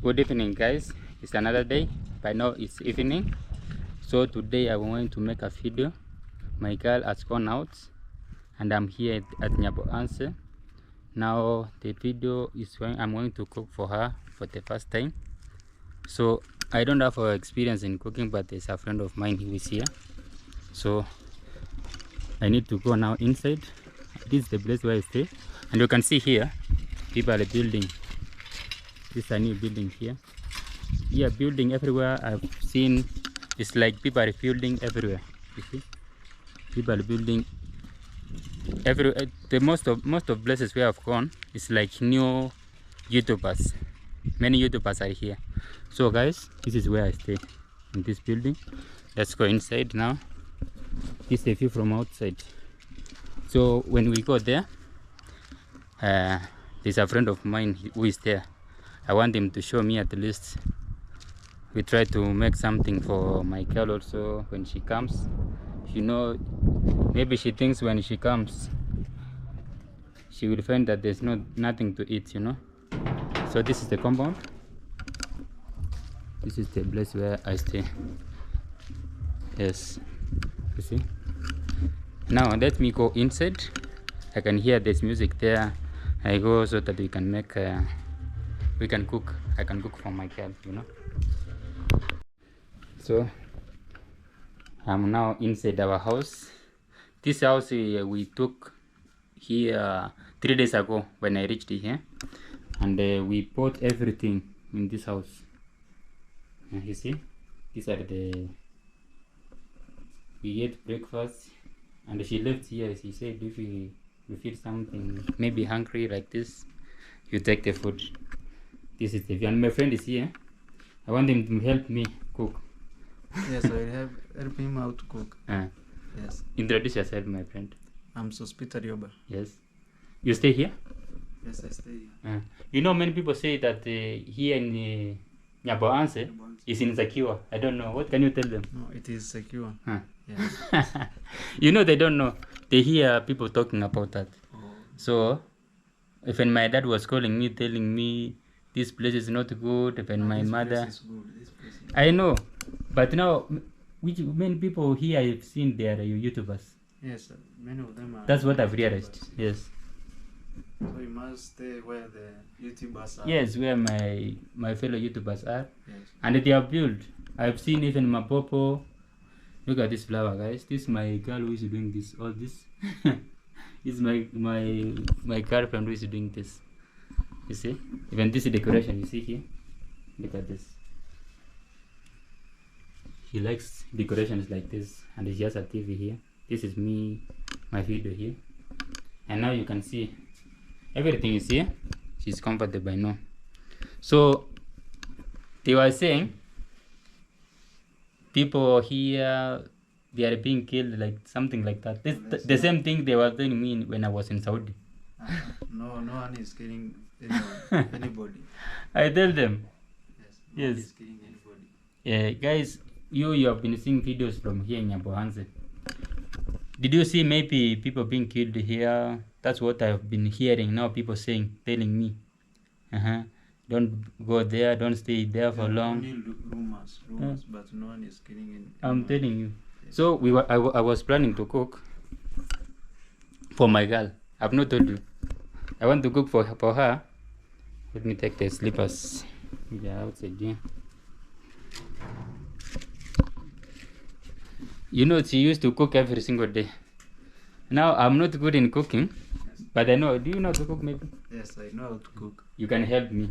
Good evening, guys. It's another day. By now it's evening, so today I'm going to make a video. My girl has gone out and I'm here at Nyaboanse. Now the video is when I'm going to cook for her for the first time. So I don't have experience in cooking, but there's a friend of mine who is here, so I need to go now inside. This is the place where I stay, and you can see here people are building. This is a new building here. Yeah, building everywhere I've seen. It's like people are building everywhere. You see, people are building everywhere. The most of places where I've gone is like new YouTubers. Many YouTubers are here. So guys, this is where I stay, in this building. Let's go inside now. This is the view from outside. So when we go there, there's a friend of mine who is there. I want him to show me at least. We try to make something for my girl also when she comes. You know, maybe she thinks when she comes she will find that there's nothing to eat, you know. So this is the compound. This is the place where I stay. Yes, you see. Now let me go inside. I can hear there's music there. I go so that we can make we can cook. I can cook for my girl, you know. So I'm now inside our house. This house we took here 3 days ago when I reached here, and we bought everything in this house. You see, these are we ate breakfast, and she left here. She said if you feel something, maybe hungry like this, you take the food. This is the view, and my friend is here. I want him to help me cook. Yes, I will help him out to cook. Yes. Introduce yourself, my friend. I'm Sospita Rioba. Yes. You stay here? Yes, I stay here. You know, many people say that here in Nyaboanse is insecure. I don't know. What can you tell them? No, it is secure. Yes. You know, they don't know. They hear people talking about that. Oh. So, even my dad was calling me, telling me this place is not good. Even my mother. This place is good. This place is good. I know, but now, many people here I've seen they are YouTubers. Yes, many of them are. That's what I've realized. YouTubers. Yes. So you must stay where the YouTubers are. Yes, where my fellow YouTubers are. Yes. And they are built. I've seen even Mapopo. Look at this flower, guys. This is my girl who is doing this. All this. This is my girlfriend who is doing this. You see? Even this decoration you see here. Look at this. He likes decorations like this, and he has a TV here. This is me, my video here. And now you can see everything is here. She's comfortable now. So they were saying people here, they are being killed, like something like that. This the same thing they were telling me when I was in Saudi. No one is killing anyone, anybody. I tell them. Yes. No one Yes. is killing anybody. Yeah, guys, you have been seeing videos from here in Nyabohanse. Did you see maybe people being killed here? That's what I've been hearing now. People saying, telling me, don't go there, don't stay there for long. Only rumors, but no one is killing anyone. I'm telling you. So I was planning to cook for my girl. I've not told you. I want to cook for her. Let me take the slippers. Yeah, outside here. You know, she used to cook every single day. Now I'm not good in cooking, but I know. Do you know how to cook maybe? Yes, I know how to cook. You can help me.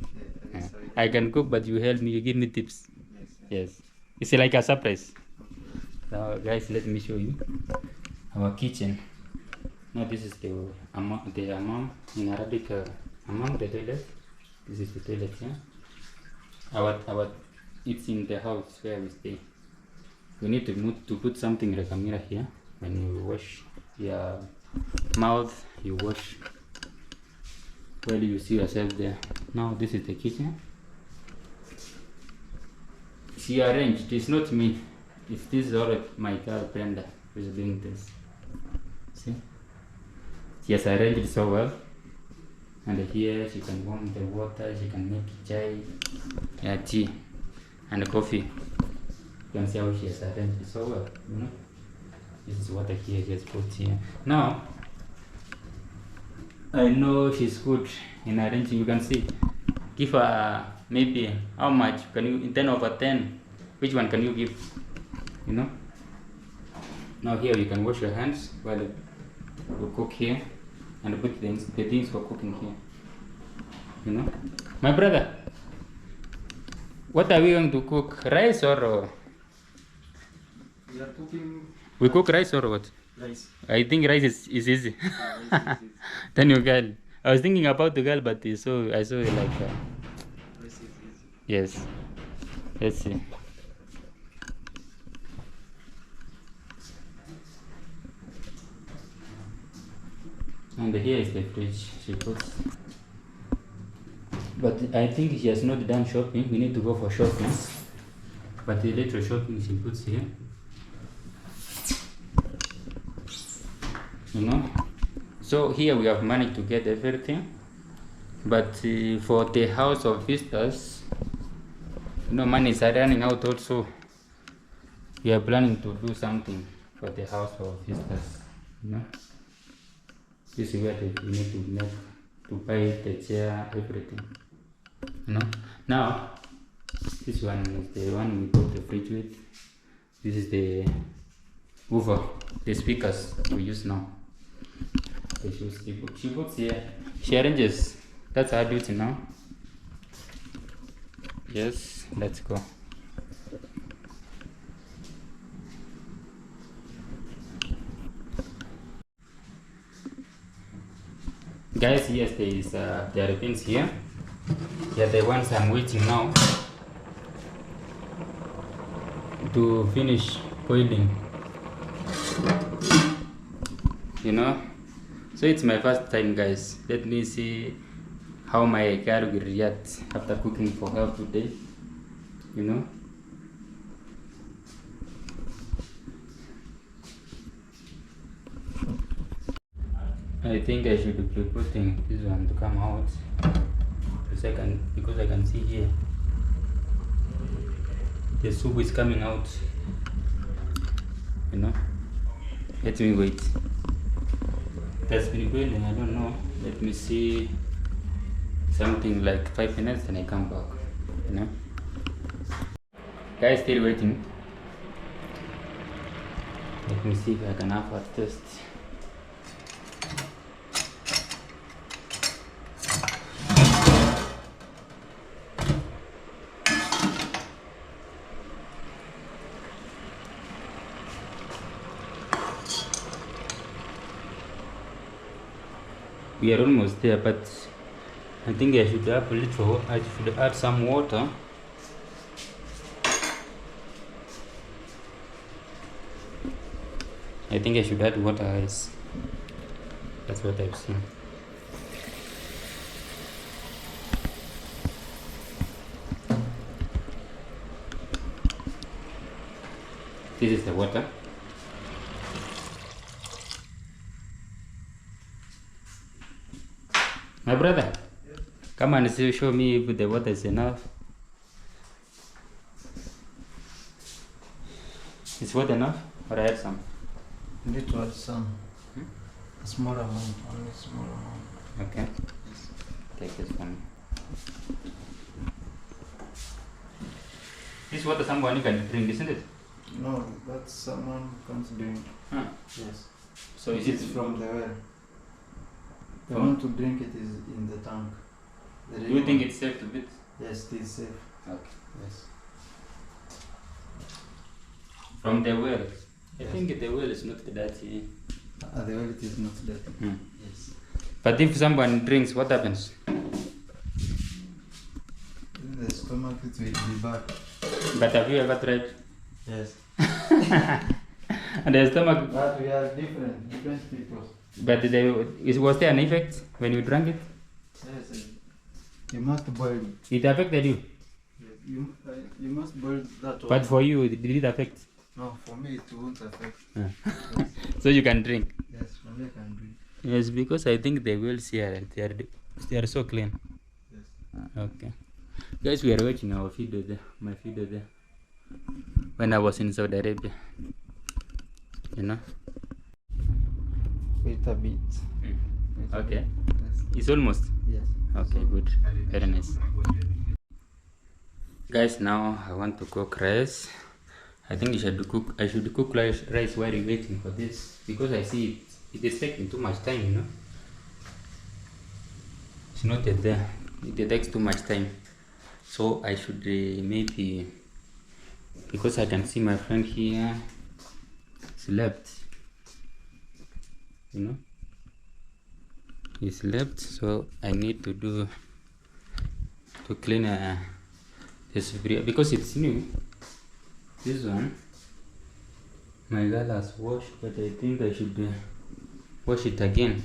Yes, I can cook, but you help me. You give me tips. Yes. Yes. It's like a surprise. Now, guys, let me show you our kitchen. Now this is the hammam in Arabic. Hammam, the toilet. This is the toilet. Yeah. It's in the house where we stay. You need to put something like a mirror here. When you wash your mouth, you wash. Well, you see yourself there. Now this is the kitchen. She arranged. It's not me. It's this all my girl Brenda who is doing this. See? She has arranged so well. And here she can warm the water. She can make chai. Yeah, tea and coffee. You can see how she has arranged it so well, you know. This is what here she has put here. Now, I know she's good in arranging. You can see. Give her maybe how much can you, in 10 over 10, which one can you give? You know. Now here you can wash your hands while you cook here, and put the things for cooking here. You know, my brother, what are we going to cook? Rice or? We are cooking We cook rice or what? rice. I think rice is easy. Rice is Then you girl. I was thinking about the girl, but I saw it like rice is easy. yes. Let's see. And here is the fridge she puts. But I think she has not done shopping. We need to go for shopping. But the little shopping she puts here. You know. So here we have managed to get everything. But for the house of visitors, you know, money is running out also. We are planning to do something for the house of visitors. You know. This is where we need to make to buy the chair, everything. You know. Now, this one is the one we put the fridge with. This is the woofer, the speakers we use now. She puts here. She arranges. That's her duty now. Yes, let's go. Guys, yes, there are things here. Yeah, the ones I'm waiting now to finish boiling. You know, so it's my first time, guys. Let me see how my girl will react after cooking for her today. You know. I think I should be putting this one to come out because I can see here the soup is coming out. You know. Let me wait. It has been boiling, I don't know. Let me see something like 5 minutes and I come back. You know. Guys, still waiting. Let me see if I can have a test. We are almost there, but I think I should add I should add some water. I think I should add water, guys. That's what I've seen. This is the water. My brother, yes. Come and show me if the water is enough. Is water enough? Or I add some? You need to add some. A small amount, only small amount. Okay. Yes. Take this one. This water someone can drink, isn't it? No, that's someone comes drink. Huh. Yes. So is It's it from the well. The From- one to drink it is in the tank. The Do real you think one- it's safe to bit? Yes, it is safe. Okay. Yes. From the well. I Yes. think the well is not dirty. The well it is not dirty. Hmm. Yes. But if someone drinks, what happens? The stomach it will be bad. But have you ever tried? Yes. And the stomach, But we are different people. but was there an effect when you drank it? Yes. You must boil. It affected you. You must boil that one. But for you, did it affect? No, for me it won't affect. Yes. So you can drink. Yes, for me I can drink. Yes, because I think the wells here they are so clean. Yes. Okay. Guys, we are watching our video there, my video there, when I was in Saudi Arabia, you know. Wait a bit. Okay, Yes. it's almost. Yes. Okay, good, very nice. Guys, now I want to cook rice. I think I should cook rice while you're waiting for this, because I see it is taking too much time, you know. It's not yet there. It takes too much time, so I should maybe, because I can see my friend here slept, you know, he slept, so I need to clean this video because it's new. This one my girl has washed, but I think I should wash it again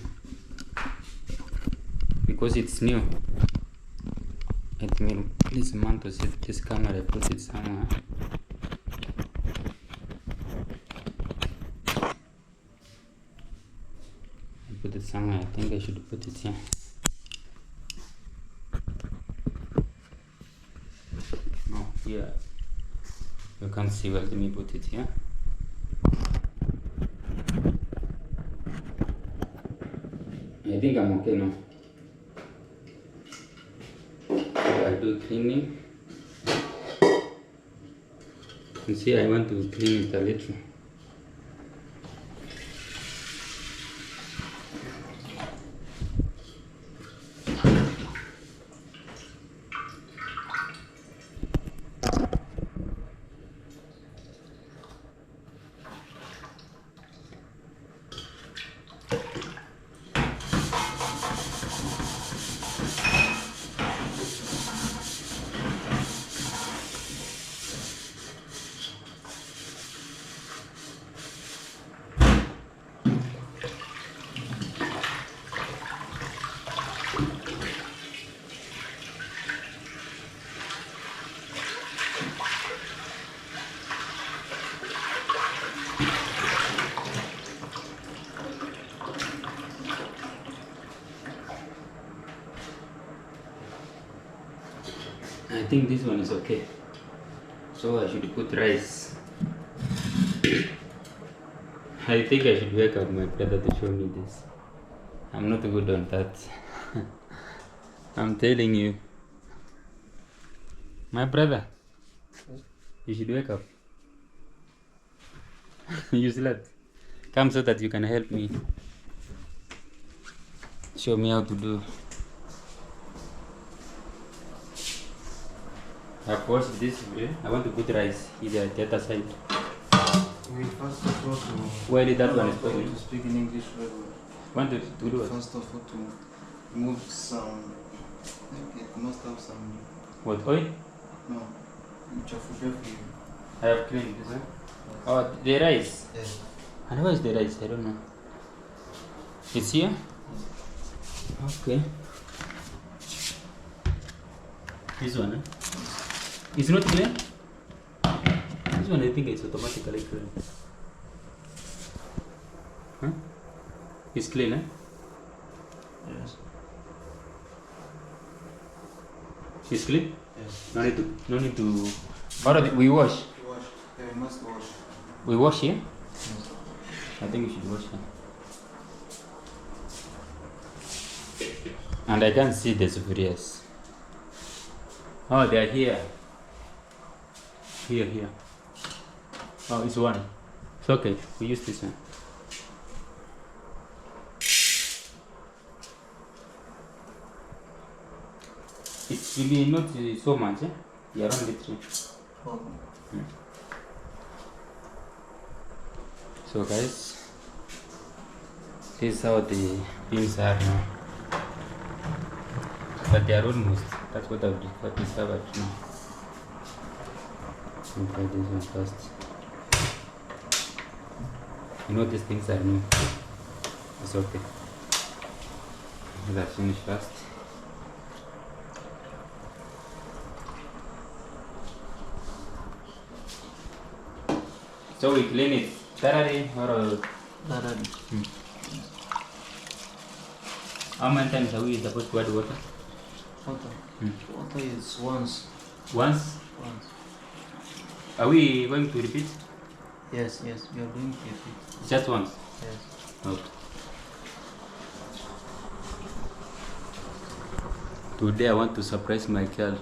because it's new. Let me please man to set this camera, put it somewhere. Put it somewhere. I think I should put it here. No, here. You can't see well. Let me put it here. I think I'm okay now. So I do cleaning. You see, I want to clean it a little. I think this one is okay. So I should put rice. I think I should wake up my brother to show me this. I'm not good on that. I'm telling you. My brother, you should wake up. You slept. Come so that you can help me. Show me how to do. I've washed this way. I want to put rice here at the other side. We first of all to. Why did that one is going spoken? to speak in English very well. Want to do what? First of all to remove some. Okay, it must have some. What, oil? No. Chafu. I have cleaned this one. Oh, the rice. Yes. And where is the rice? I don't know. It's here? Okay. This one, eh? It's not clean? This one I think it's automatically clean. Huh? It's clean, eh? Yes. It's clean? Yes. No need to. Alright, we wash. We wash. Yeah, we must wash. We wash here? Yes. I think we should wash here. And I can't see the superiors. Oh, they are here. Here. Oh, it's one. It's okay. We use this one. It will be not so much, eh? Yeah, around it. Oh. So guys, this is how the beans are now. But they are almost. That's what I've discovered now. Let me try this one first. You know these things are new. It's okay. Let's finish first. So we clean it thoroughly or how many times are we supposed to add water? Water. Water is once. Once. Once. Are we going to repeat? Yes, yes, we are going to repeat. Just once. Yes. Okay. Today I want to surprise my girl.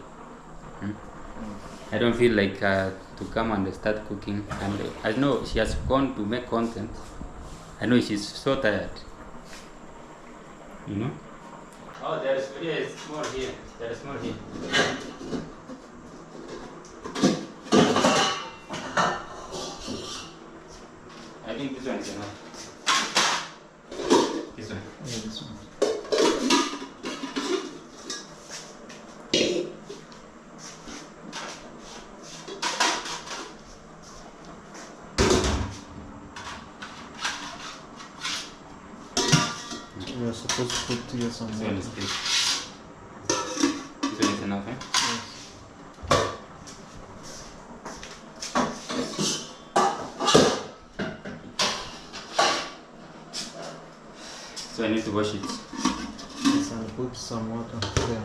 I don't feel like to come and start cooking, and I know she has gone to make content. I know she's so tired. You know? Oh, there's more here. There's more here. I think this one is enough. This one. Yeah, this one. We are supposed to put here some This water. one is good. This one is enough, eh? Yes. So I need to wash it. Yes, and put some water there.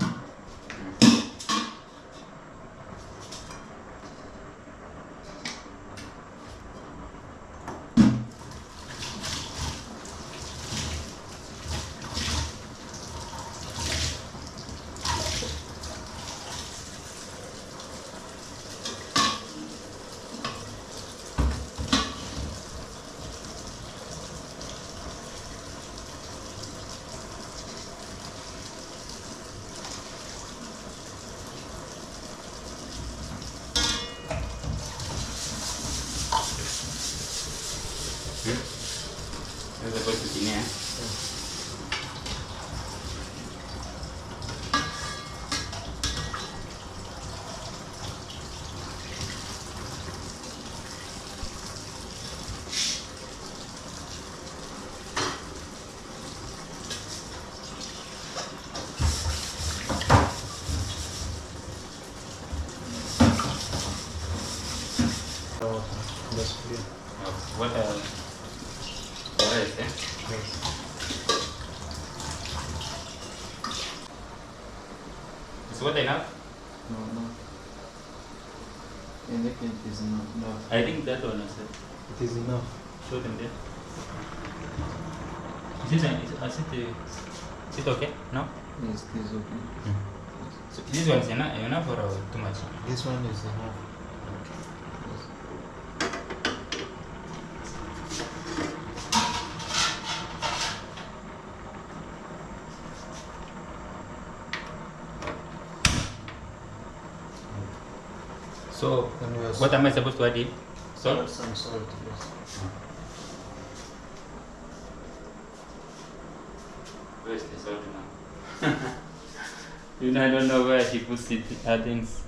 There's a bucket in here. Oh, that's clear. What is it? Yes. Is what enough? No, no. I think it is not enough. I think that one is it. It is enough. Show them there. Is it okay? No? Yes, it is okay. So this one is enough or too much? This one is enough. So Then we are what am I supposed to add in? Salt, Salt? some salt, yes. Where's the salt now? I don't know where she puts it, things.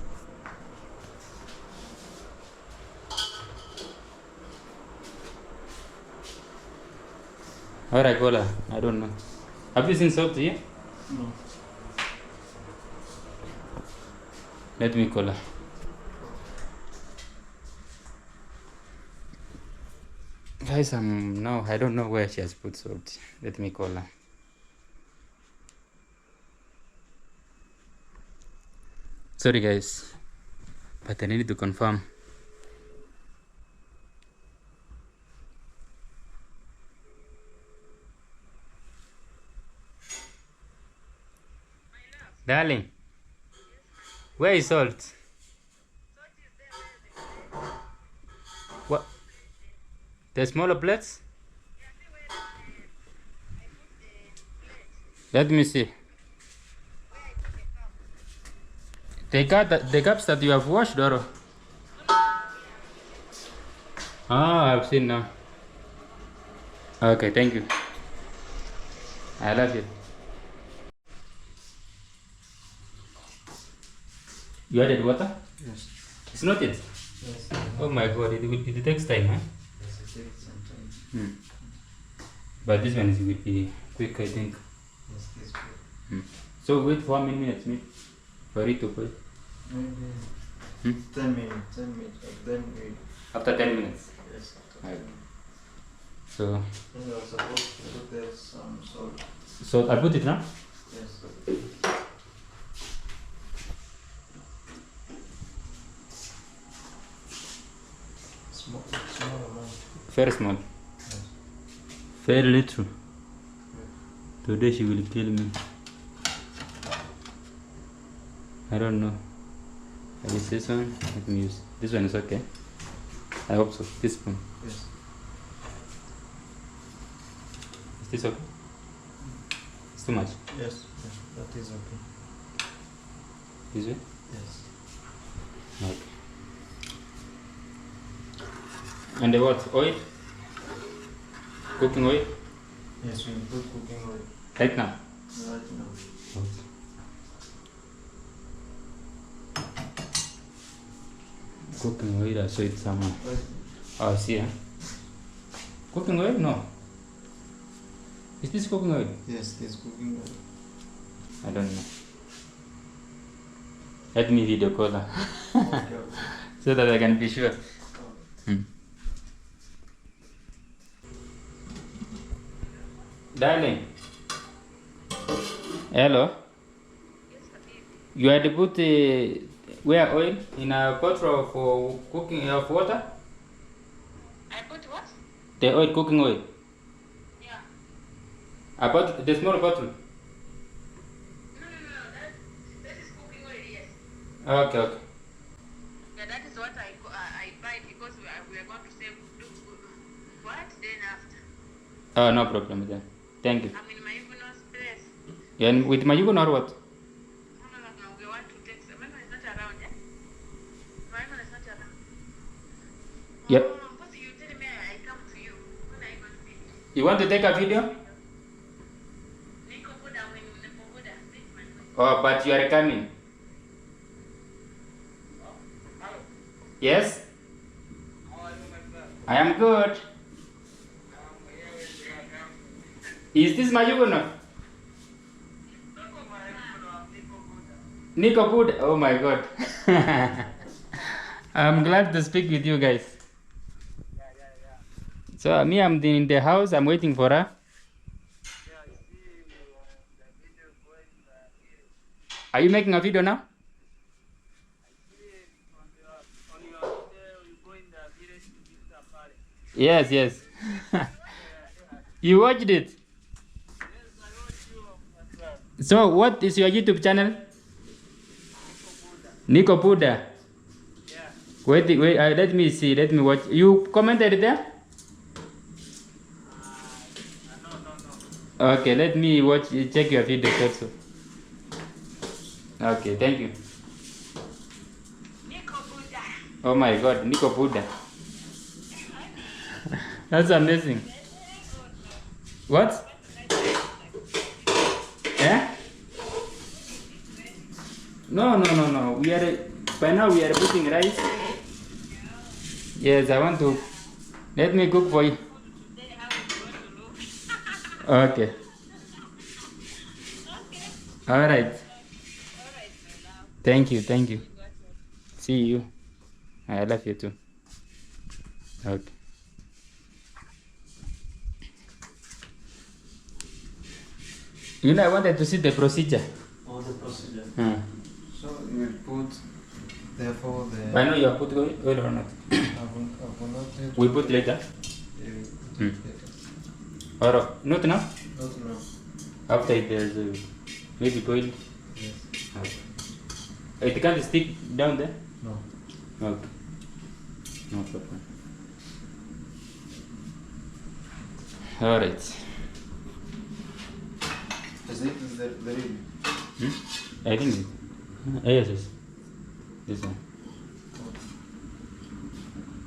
Alright, Gola. I don't know. Have you seen salt here? No. Let me call her. Guys, now I don't know where she has put salt. Let me call her. Sorry guys, but I need to confirm. Darling, where is salt? What? The smaller plates? Let me see. The cups that you have washed, or? Ah, I've seen now. Okay, thank you. I love it. You added water? Yes. It's not it. Yes. Oh my god, it takes time, huh? Yes, it takes some time. But this one will be quick, I think. Yes, this way. So wait for how many minutes for it to cook? Maybe 10 minutes. 10 minutes. Then we. After 10 minutes. Yes. Right. So, And you are supposed to put there some salt. so I put it now? Yes. Small amount. Very small. Yes. Very little. Today she will kill me. I don't know. I use this one. Let me use this one. Is okay. I hope so. This spoon. Yes. Is this okay? It's too much. Yes. Yes. That is okay. This way? Yes. Okay. And the what? Oil? Cooking oil? Yes, we put cooking oil Right now? right now. Okay. Cooking oil, I saw it somewhere. Right. Oh, see, huh? Cooking oil? No. Is this cooking oil? Yes, this cooking oil. I don't know. Let me video call her Okay. so that I can be sure. Darling. Hello. You had to put where oil in a bottle for cooking of water? I put what? The oil, cooking oil. Yeah. A bottle, the small bottle. No. That is cooking oil, yes. Okay, okay. Yeah, that is what I buy because we are going to save what then after. Oh, no problem then. Thank you. I'm in my Yugo's place. Yeah, and with my Yugon or what? No. We want to take some. Maybe it's not around, yeah? My Yugon is not around. Yep. Because you tell me I come to you. When I go to see you. You want to take a video? Niko Buddha, when Niko Buddha, this man. Oh, but you are coming. Yes? I am good. Is this my Yugon? Nico Good. Oh my god. I'm glad to speak with you guys. So me, I'm in the house. I'm waiting for her. Are you making a video now? Yes. You watched it. So what is your YouTube channel? Nico Buddha. Wait, let me see, let me watch. You commented there? Okay, let me watch, check your video also. Okay, thank you. Niko Buddha. Oh my god, Nico Buddha. That's amazing. What? Yeah? No. We are by now we are putting rice. Yes, I want to. Let me cook for you. Okay. All right. Thank you. See you. I love you too. Okay. You know, I wanted to see the procedure. All the procedure. So you will put, therefore, the. I know you have put oil or not. I will not take. We put later. Later. Or not now? Not now. After it there's maybe boil. Yes. It can't stick down there? No. Okay. No problem. Alright. Is it the ready? I think it. Yes. This one.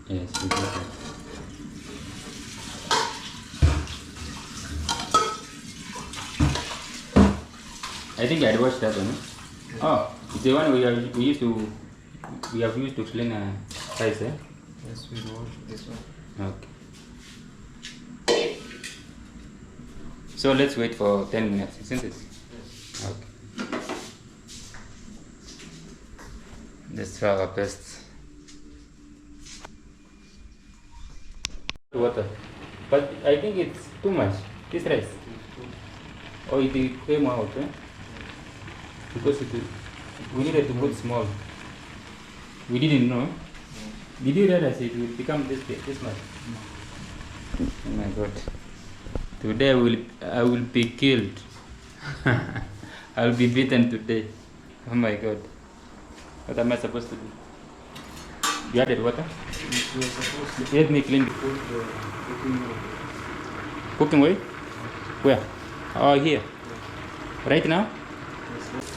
Yes, we got that. I think I'd watched that one. Oh, it's the one we have used to clean rice, eh? Yes, we wash this one. Okay. So let's wait for 10 minutes, isn't it? Yes. Okay. Let's try our best. Water. But I think it's too much. This rice. Oh, it came out, eh? Because we needed to put small. We didn't know. Did you realize it will become this big, this much? Oh my god. Today I will be killed. I will be beaten today. Oh my god. What am I supposed to do? You added water? Yes, we are supposed to Let me clean the put the cooking oil. cooking oil. Where? Oh, here. Right now? Yes,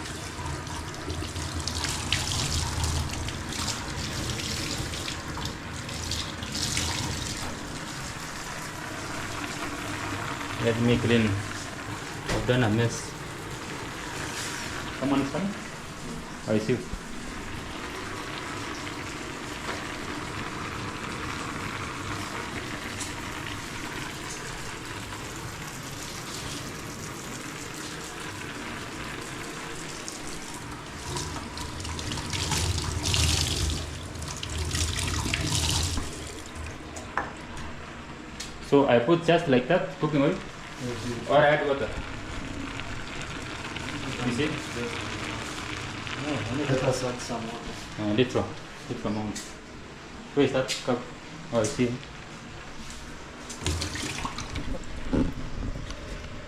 Let me clean. I've done a mess. Someone is coming? Oh, it's you. So I put just like that, cooking oil, yes. or add water. You see? No, let us add some water. Little amount. Where is that cup? Oh, I see.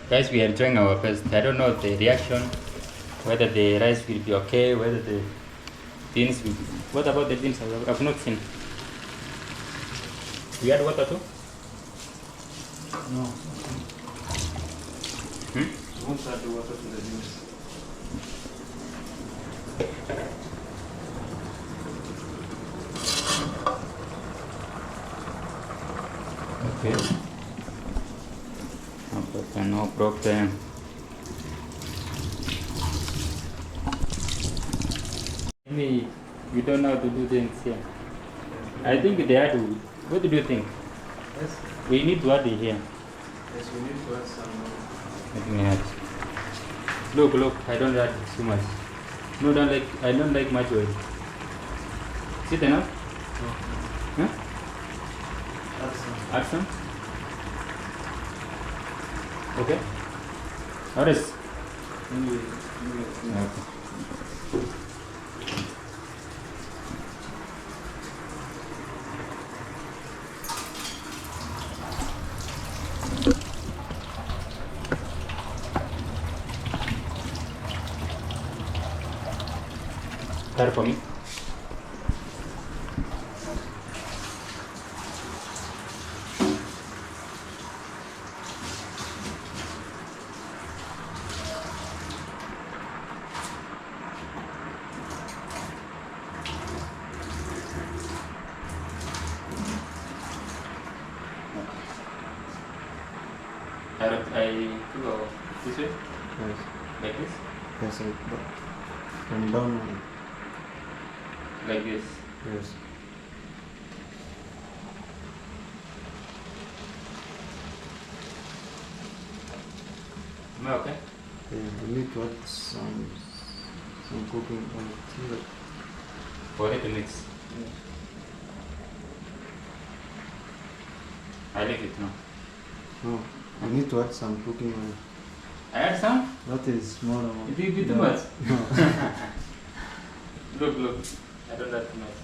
Guys, we are enjoying our best. I don't know the reaction, whether the rice will be okay, whether the beans will be... What about the beans? I've not seen. We add water too? No. Hmm? We won't add the water to the beans. Okay. No problem. Maybe we don't know how to do things here. I think they have to. What do you think? Yes. We need to add it here. Yes, we need to add some water. Let me add. Look, I don't add too much. No, I don't like much oil. Is it enough? No. Huh? Add some. Add some? Okay. Or is Anyway, okay. Start for me. I go this way, yes. like this, Yes, from down. like this. Yes. Am I okay? We need to add some cooking oil here. For it to mix. Yes. I leave it now. No, we need to add some cooking oil. I add some? That is small amount. It will be too No. much. No. Look. I don't add too much.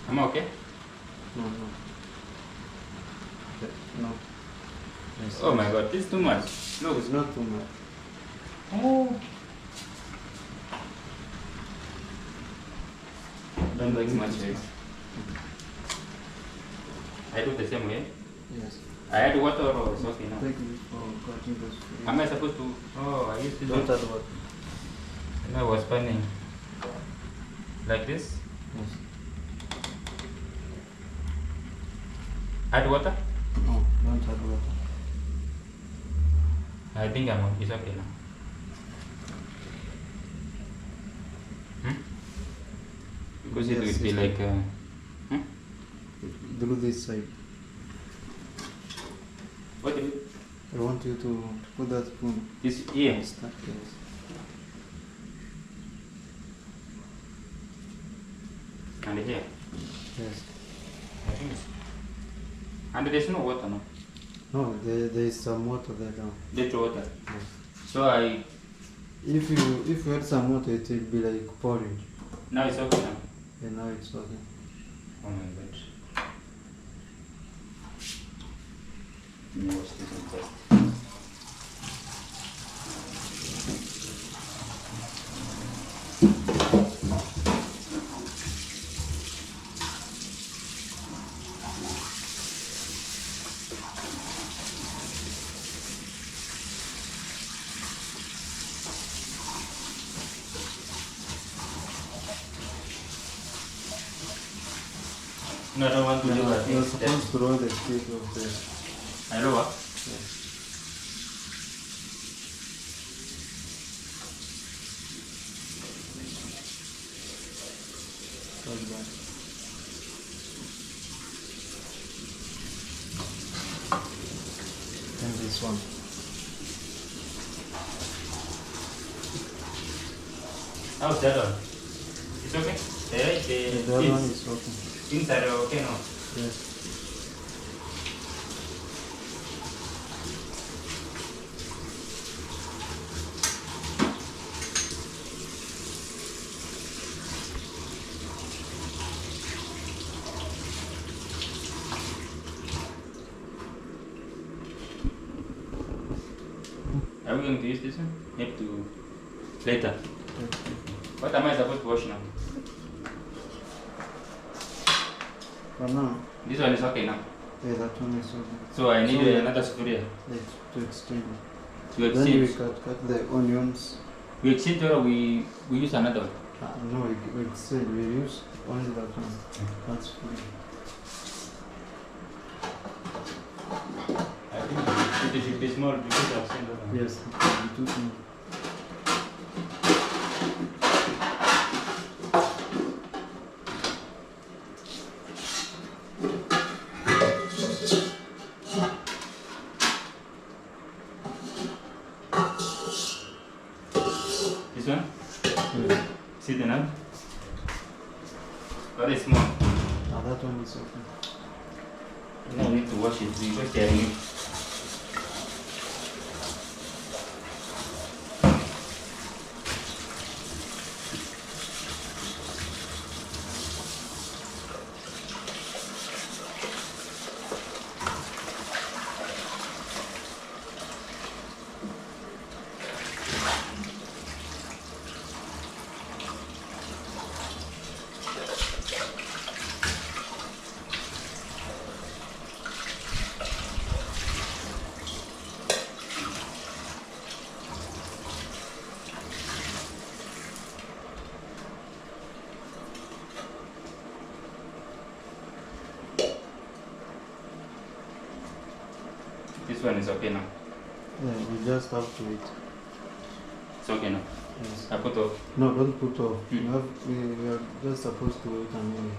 Am I okay? No. No. Yes, Oh yes. my god, this is too much. No, Look. it's not too much. Oh. Don't like much rice. I do the same way. Yes. I add water or it's okay now. Take it for cutting those. Am I supposed to? Oh, I used to Don't do. add water. I was funny. Like this. Yes. Add water. No, don't add water. I think it's okay now. Because it Yes, will be it's like. Do this side. What do you? I want you to put that spoon. This here. and start. Yes. And here. Yes. I think it's. And there's no water now. No, there is some water there now. Little water. Yes. So If you add some water, it will be like porridge. now it's okay now. Yeah, now it's working. Oh my god. Let me watch this one first. No, I don't want to do that. You're supposed to roll the speed of the. I know what? Yes. Like that. And this one. How's that one? It's okay? The other one is working. Inside, okay, no? Yes. Are we going to use this one? Maybe to later. Okay. What am I supposed to wash now? For now, This one is okay now. yeah, that one is working. So I need So, another sufuria Like to extend it. to Then we exchange. cut the onions. We exchange or we use another one. No, we exchange. We use only that one. That's free. I think it should be small because I've seen that one. Yes, we do think. This one? Yes. See the nub? Very small. That one is okay. No need to wash it because they are new. This one is okay now. Yeah, we just have to wait. It's okay now. Yes. I put off No, don't put off. Hmm. We are just supposed to wait a minute.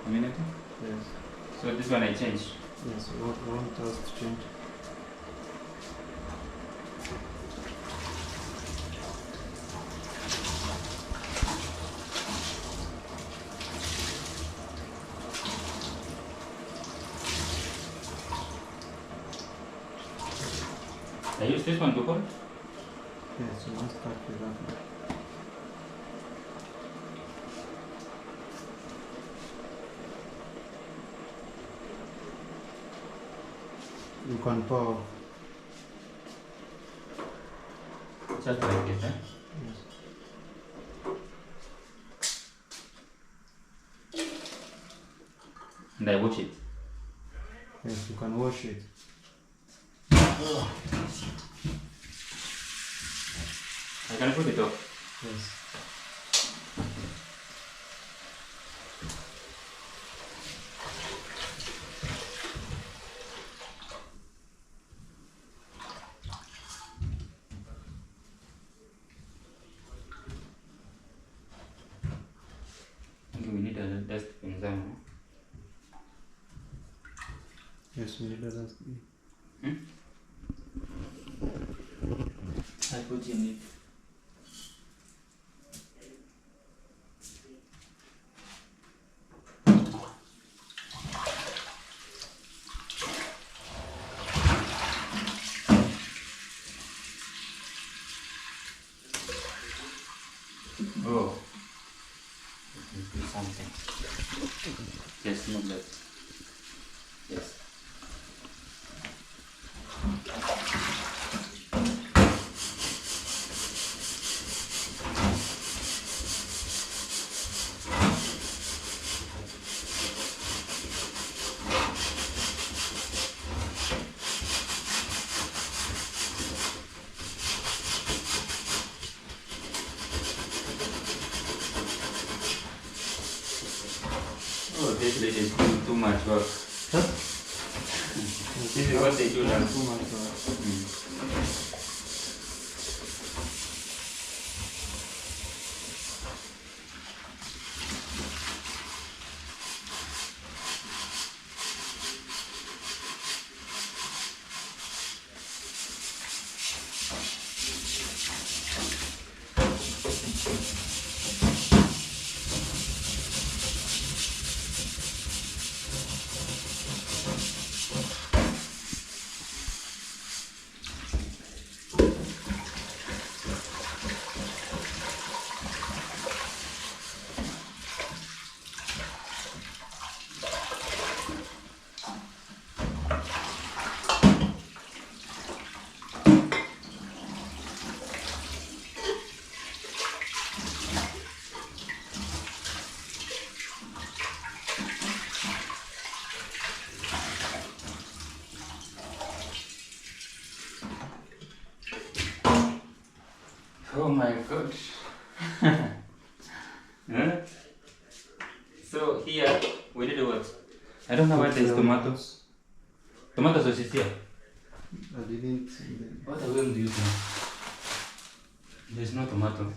a minute. Yes. So this one I change. Yes, we want us to change. I use this one to hold. Yes, we must start with that one. You can pour. Just like this, eh? Yes. And I wash it. Yes, you can wash it. I can put it off. Yes. Okay, we need a dustbin somewhere. Yes, we need a dustbin. I put in it. Oh. something. Just move that. Yes. Oh, this lady is doing too much work. Huh? This is what they do now. Too much work. Oh my god. Huh? So here we did what? I don't know what is tomatoes. Tomato sauce is here. I didn't. What are we going to use now? There's no tomato.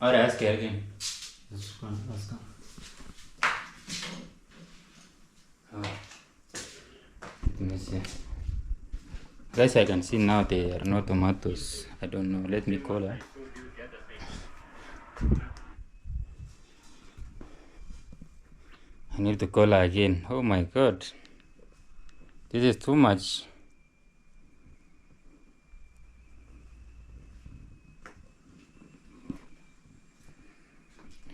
Alright, ask her again. That's fine. That's done. Oh. Let me see. Guys, I can see now there are no tomatoes. I don't know. Let me call her. I need to call her again. Oh my god. This is too much.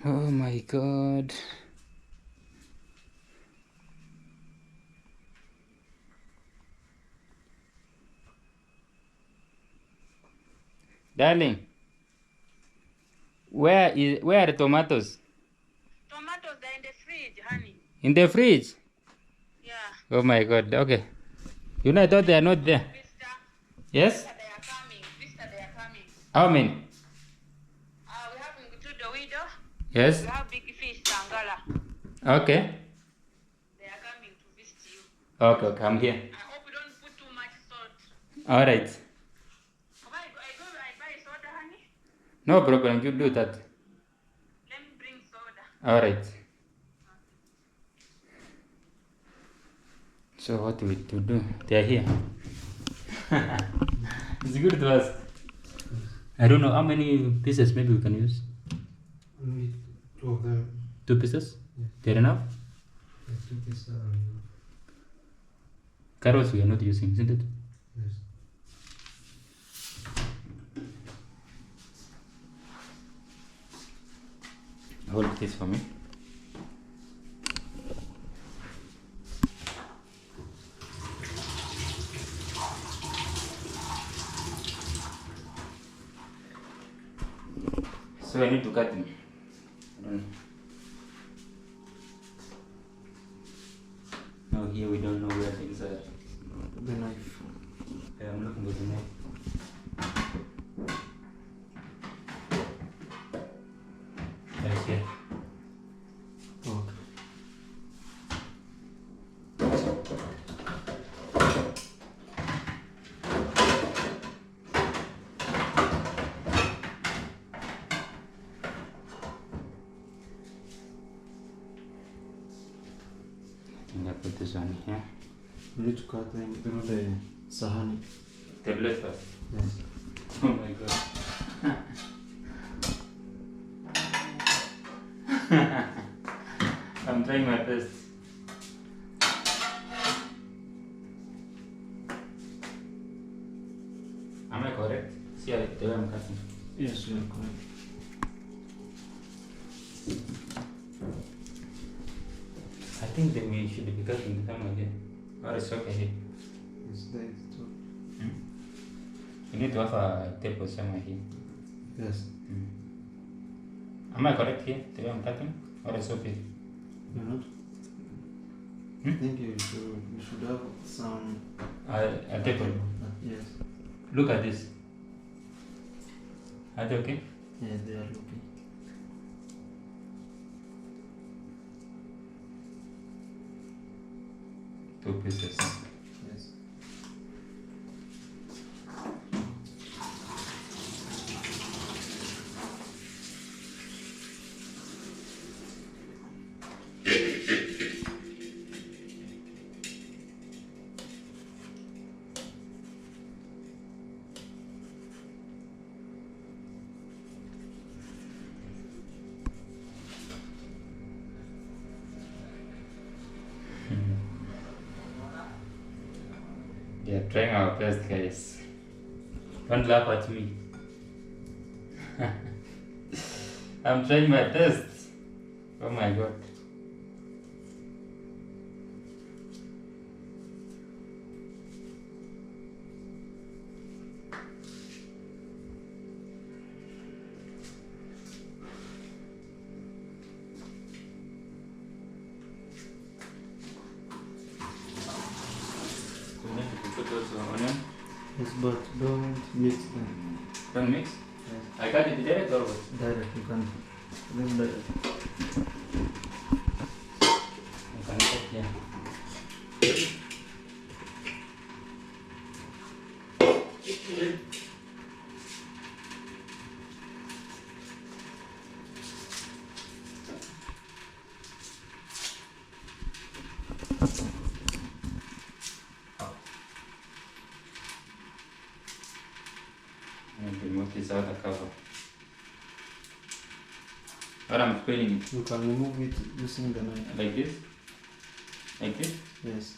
Oh my god. Darling, where are the tomatoes? Tomatoes are in the fridge, honey. In the fridge? Yeah. Oh my god, okay. You know, I thought they are not there. Vista, Yes? Vista, they are coming. Vista, they are coming. How many? We have Ngutudo widow. Yes? We have big fish, Tangala. Okay. They are coming to visit you. Okay, come here. I hope you don't put too much salt. Alright. I buy soda, honey. No problem, you do that. Let me bring soda. Alright. So what do we to do? They are here. It's good to ask. I don't know how many pieces maybe we can use. Only two of them. 2 pieces? Yeah. They're enough? Yeah, 2 pieces are enough. Carrots we are not using, isn't it? Yes. Hold this for me. So I need to cut them. I don't know. No, here we don't know where things are. The knife. Yeah, I'm looking for the knife. Right here. Okay. I put this one here. You need to cut them through the sahani. The blood first. Yes. Oh my god. I'm trying my best. Am I correct? See the way I'm cutting. Yes, you are correct. think that we should be cutting somewhere here. Or it's okay here. It's there. It's okay. You need to have a table somewhere here. Yes. Am I correct here, the way I'm typing? Or it's okay? You're not? I think you should have some. A table. Yes. Look at this. Are they okay? Yeah, they are looking. Two pieces. Yes. We are trying our best, guys. Don't laugh at me. I'm trying my best. Oh my god. So we need to put also onion. Yes, but don't mix them. Don't mix. Yes. I got it direct or what? Direct, you can. Then direct. I can cut here. And remove this outer cover. What I'm explaining it. You can remove it using the knife. Like this? Like this? Yes.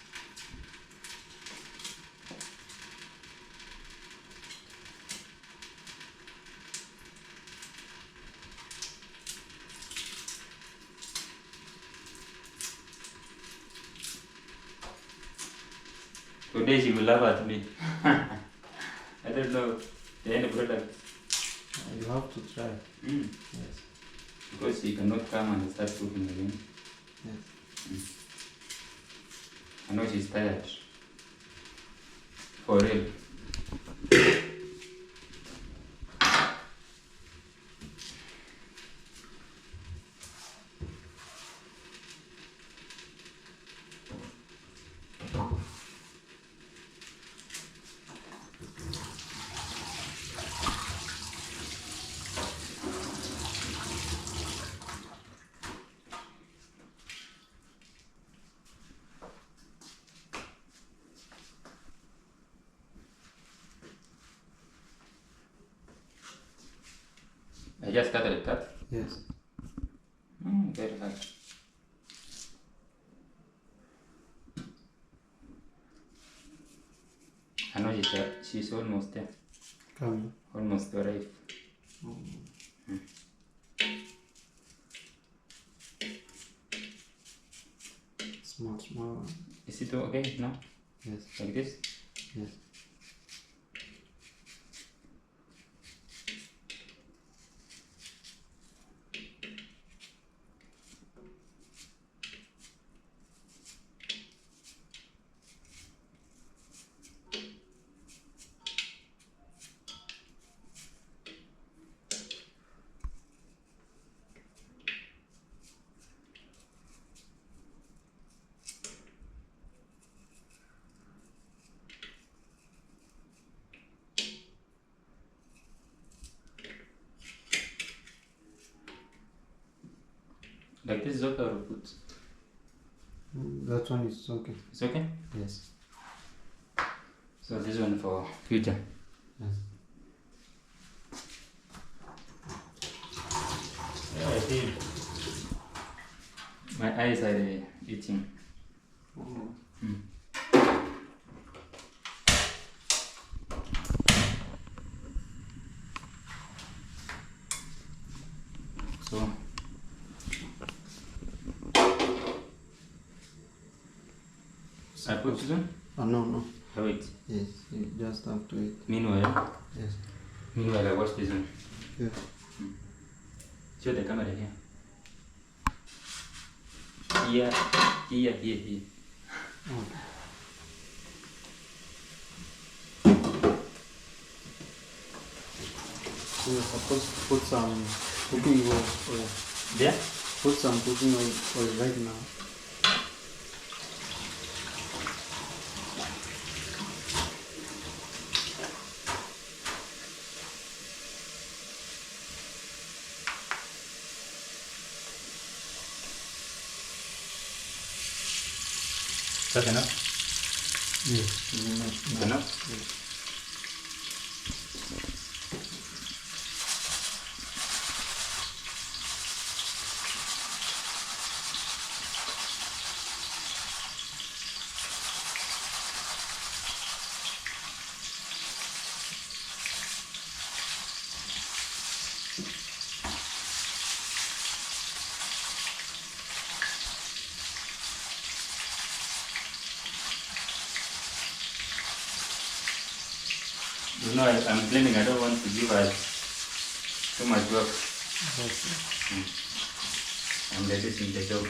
Today she will laugh at me. I don't know the end product. You have to try. Yes. Because she cannot come and start cooking again. Yes. I know she's tired. For real. I just cut it cut. Yes. Very hard. I know she's almost there. Coming. Almost arrived. Small, small one. Is it okay now? Yes. Like this? Yes. Like this is okay or good? That one is okay. It's okay? Yes. So this one for future. Yes. Yeah, I feel my eyes are itching. So I put this one? Oh, no. Wait. Yes, you just have to eat. Meanwhile, Yes. I watch this one. Yes. Show the camera here. Here. Okay. So you're supposed to put some cooking oil. There? Put some cooking oil right now. That's enough? Yes. Enough? Yes. You know, I'm planning, I don't want to give us too much work. Okay. I'm reducing the job.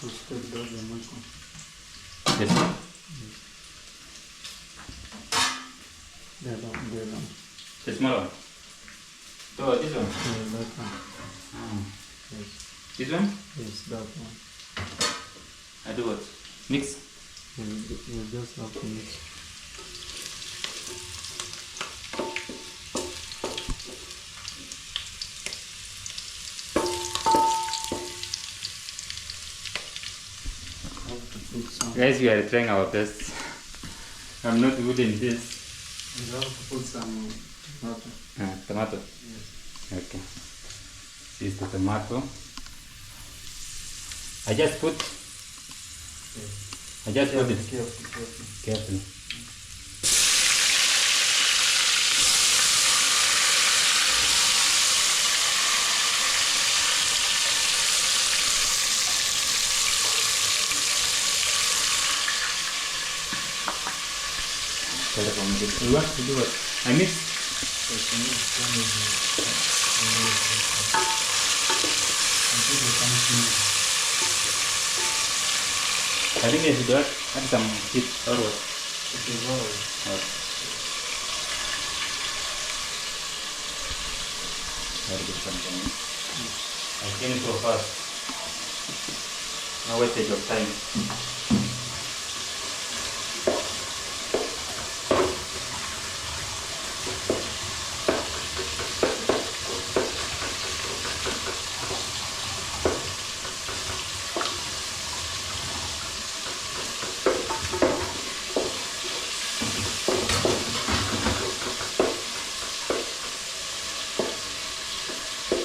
So step down the microphone. This one? There down. The small one? Oh, this one? Yeah, that one. Yes. This one? Yes, that one. I do what? Mix? You just have to mix. Have to put some. Guys, we are trying our best. I'm not good in this. You have to put some water. Tomato. Yes. Okay. This is the tomato. I just put it Careful. carefully. We want to do what? I mix. I think they should add some heat or what? Okay. Very good something. I came so fast. No wastage of time.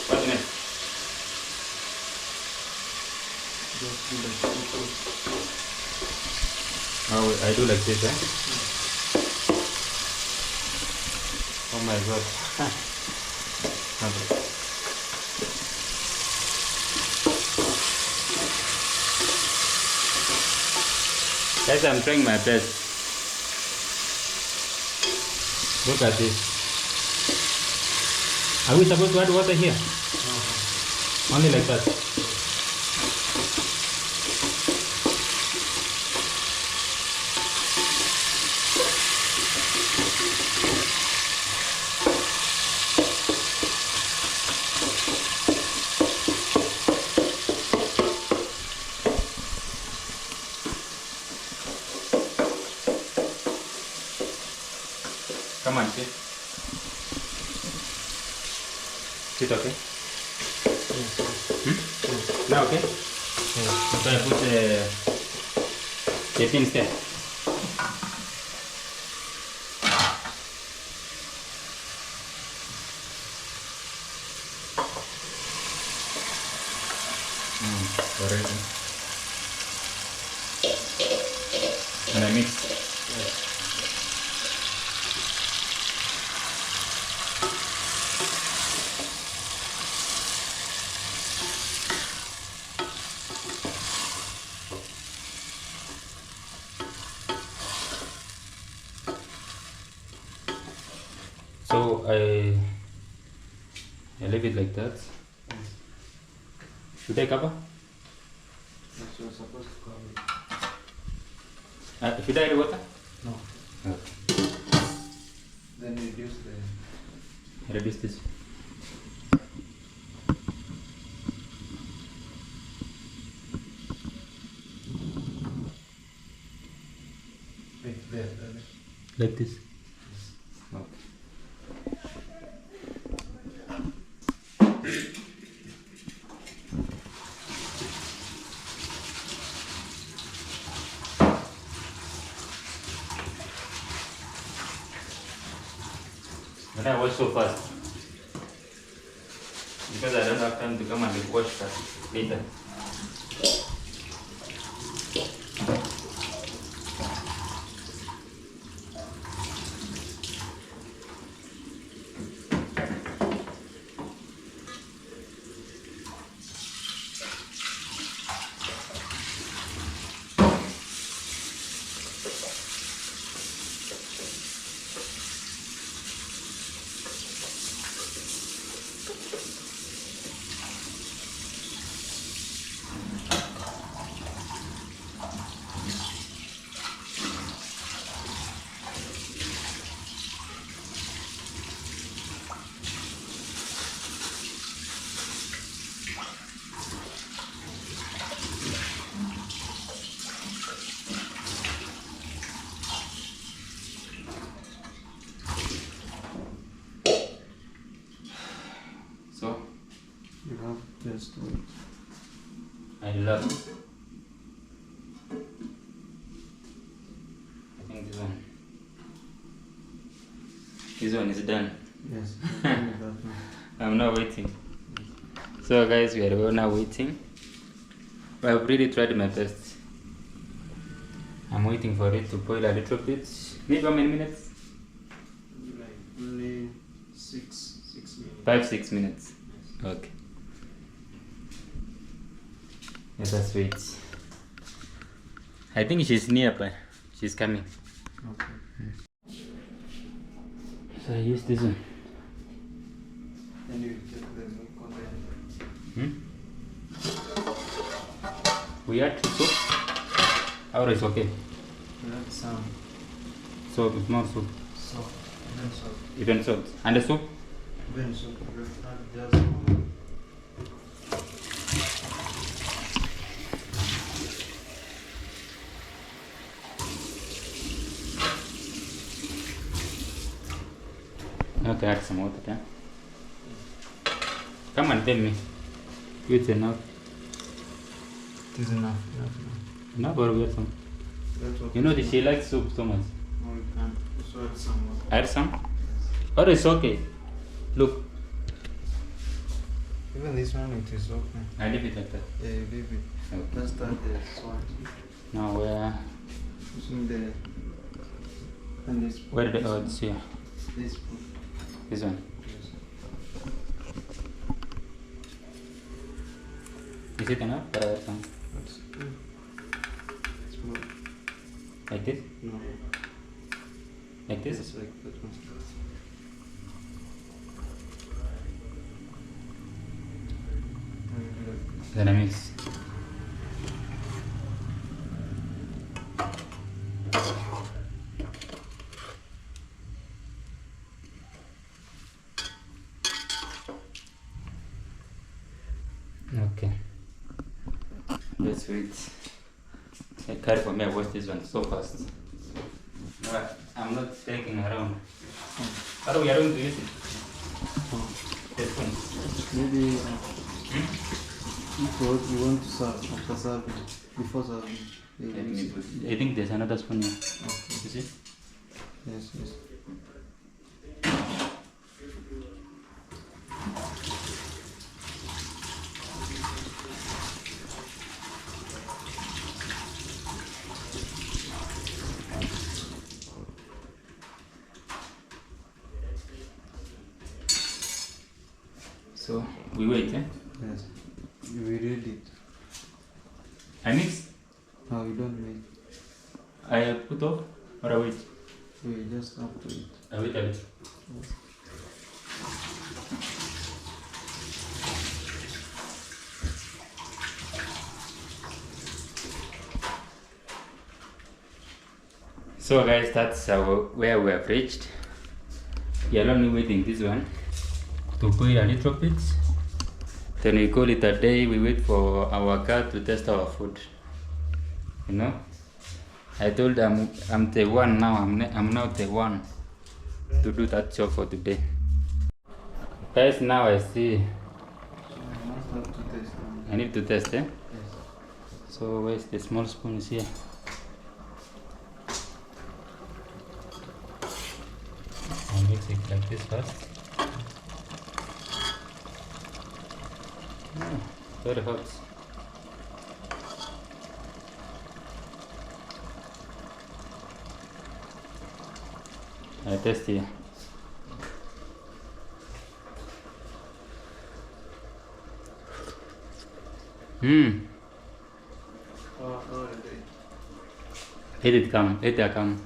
What's next? Just do like this. Oh, I do like this, eh? Oh my god. Okay. Guys, I'm trying my best. Look at this. Are we supposed to add water here? Only like that. Come on, sit. Sit, okay? Now, okay? So I put the pin there. already. And I mix. Yes. So I leave it like that. Should I cover? Yes, you're supposed to cover it. Should I add water? No. Okay. Then reduce the. Reduce this. Wait, there. Like this. Yes. Okay. But I wash so fast because I don't have time to come and wash that later. So You have just to wait. I love. I think this one. This one is done. Yes. you can do that now. I'm not waiting. So guys, we are now waiting. I've really tried my best. I'm waiting for it to boil a little bit. Maybe how many minutes? Like only 6 minutes. 5-6 minutes. Yes. Okay. Let us wait. I think she's nearby. She's coming. Okay. So I use this one. Then you take the milk container. We add soup. Or it's okay. You have some Soup, it's more soup. salt. Even salt. Even salt. And the soup? Even salt. You add just more. Okay, add some water there. Come and tell me. It's enough. It is enough. Enough or we add some? That's what You know she likes soup so much. Or you can also add some water. Add some? Or it's okay. Look, Even this one, it is okay. I leave it like that. Yeah, you leave it. Okay. Just add the salt. Now Using the and this. where the odds here? This spoon. This one. Yes. Is it enough? Or add some? That's good. It's more. Like this? No. Like this? It's like that one. Then I mix. Okay. Let's wait. I carry for me, I wash this one so fast. No, I'm not taking around. How are we going to use it? This one. Maybe if you want to serve after serving, before serving, you Let use me it. put. I think there's another spoon here. Okay. You see? Yes, yes. We wait, eh? Yes. We read it. I mix. No, you don't wait. I put off or I wait. We just up to it. I wait a bit. Yes. So guys, that's where we have reached. We are only waiting this one to boil a little bit. Then we call it a day. We wait for our car to test our food. You know, I told them I'm the one now. I'm not the one to do that job for today. Guys, now I see So I must have to test them. I need to test, eh? Yes. So where's the small spoon is here? I'll mix it like this first. Oh, very hot. I test here. Oh, Let it come. Let it come.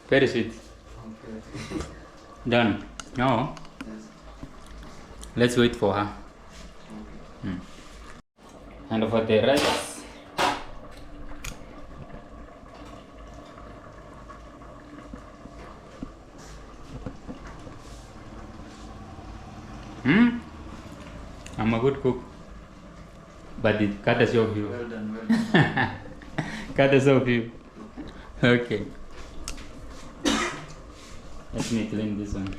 Very sweet. okay. Done. Now, Yes. let's wait for her. Okay. And for the rice, I'm a good cook, but it courtesy of you. Well done, well done. Courtesy of you. Okay. Let me clean this one.